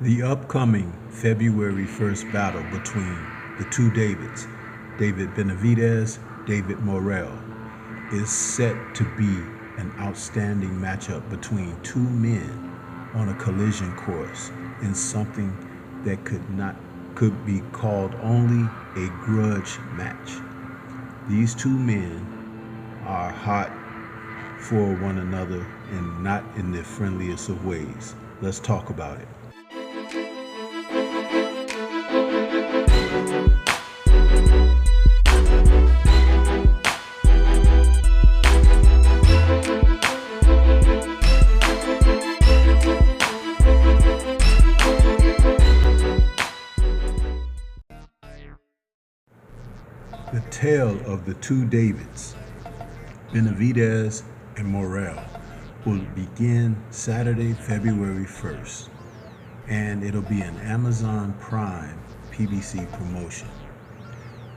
The upcoming February 1st battle between the two Davids, David Benavidez, David Morrell, is set to be an outstanding matchup between two men on a collision course in something that could be called only a grudge match. These two men are hot for one another and not in the friendliest of ways. Let's talk about it. The tale of the two Davids, Benavidez and Morrell, will begin Saturday, February 1st, and it'll be an Amazon Prime PBC promotion.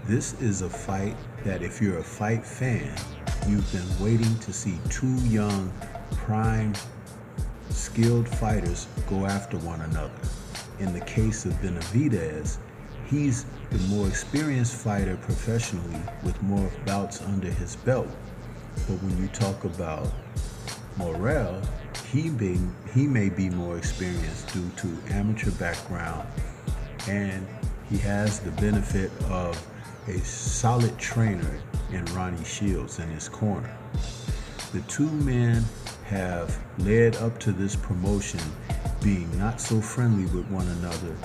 This is a fight that, if you're a fight fan, you've been waiting to see two young, prime, skilled fighters go after one another. In the case of Benavidez, he's the more experienced fighter professionally with more bouts under his belt. But when you talk about Morrell, he may be more experienced due to amateur background, and he has the benefit of a solid trainer in Ronnie Shields in his corner. The two men have led up to this promotion being not so friendly with one another,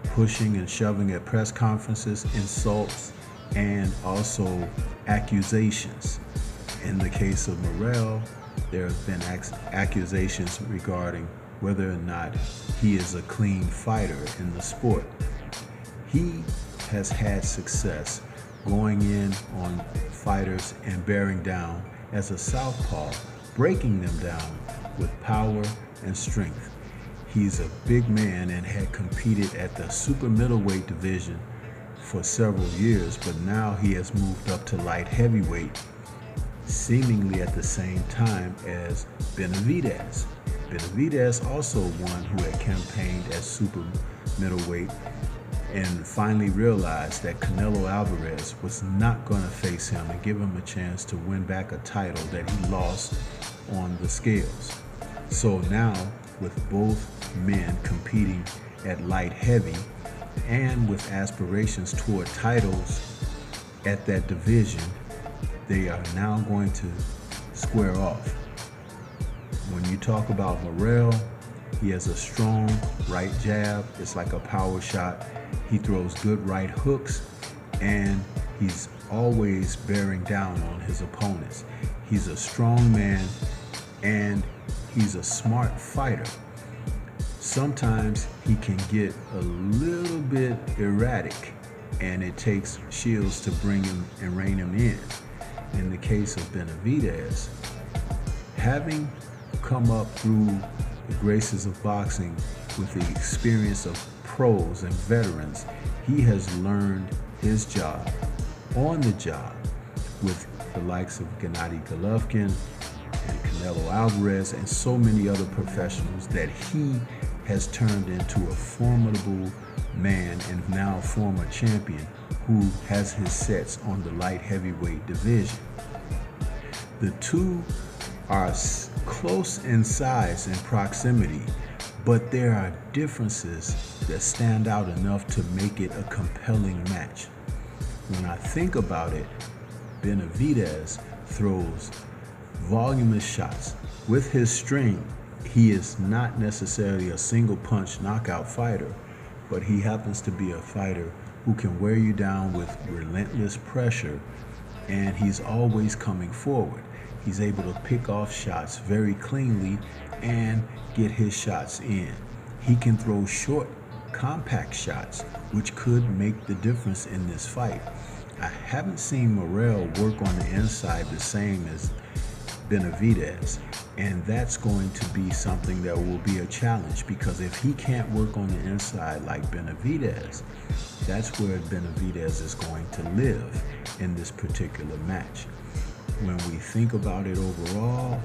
pushing and shoving at press conferences, insults, and also accusations. In the case of Morrell, there have been accusations regarding whether or not he is a clean fighter in the sport. He has had success going in on fighters and bearing down as a southpaw, breaking them down with power and strength. He's a big man and had competed at the super middleweight division for several years, but now he has moved up to light heavyweight, seemingly at the same time as Benavidez. Benavidez, also one who had campaigned as super middleweight and finally realized that Canelo Alvarez was not going to face him and give him a chance to win back a title that he lost on the scales. So now, with both men competing at light heavy and with aspirations toward titles at that division, they are now going to square off. When you talk about Morrell, he has a strong right jab. It's like a power shot. He throws good right hooks, and he's always bearing down on his opponents. He's a strong man, and he's a smart fighter. Sometimes he can get a little bit erratic, and it takes Shields to bring him and rein him in. In the case of Benavidez, having come up through the graces of boxing with the experience of pros and veterans, he has learned his job on the job with the likes of Gennady Golovkin and Canelo Alvarez and so many other professionals that he has turned into a formidable man and now former champion who has his sets on the light heavyweight division. The two are close in size and proximity, but there are differences that stand out enough to make it a compelling match. When I think about it, Benavidez throws voluminous shots. With his strength, he is not necessarily a single punch knockout fighter, but he happens to be a fighter who can wear you down with relentless pressure, and he's always coming forward. He's able to pick off shots very cleanly and get his shots in. He can throw short, compact shots, which could make the difference in this fight. I haven't seen Morrell work on the inside the same as Benavidez, and that's going to be something that will be a challenge, because if he can't work on the inside like Benavidez, that's where Benavidez is going to live in this particular match. When we think about it overall,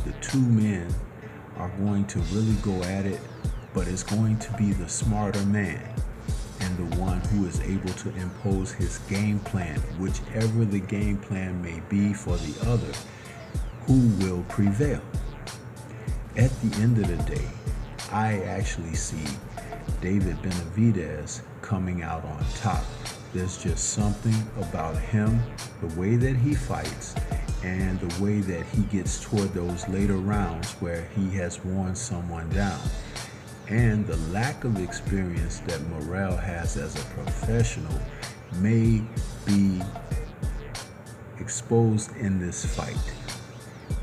the two men are going to really go at it but it's going to be the smarter man and the one who is able to impose his game plan, whichever the game plan may be for the other, who will prevail. At the end of the day, I actually see David Benavidez coming out on top. There's just something about him, the way that he fights, and the way that he gets toward those later rounds where he has worn someone down. And the lack of experience that Morrell has as a professional may be exposed in this fight.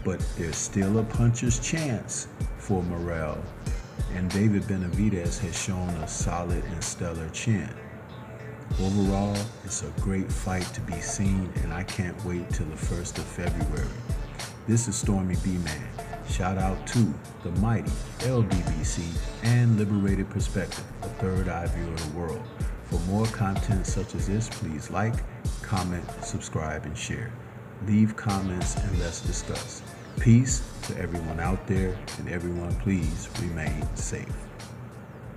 But there's still a puncher's chance for Morrell, and David Benavidez has shown a solid and stellar chin. Overall, it's a great fight to be seen, and I can't wait till the 1st of February. This is Stormy B-Man. Shout out to the mighty LDBC and Liberated Perspective, the third eye view of the world. For more content such as this, please like, comment, subscribe, and share. Leave comments and let's discuss. Peace to everyone out there, and everyone please remain safe.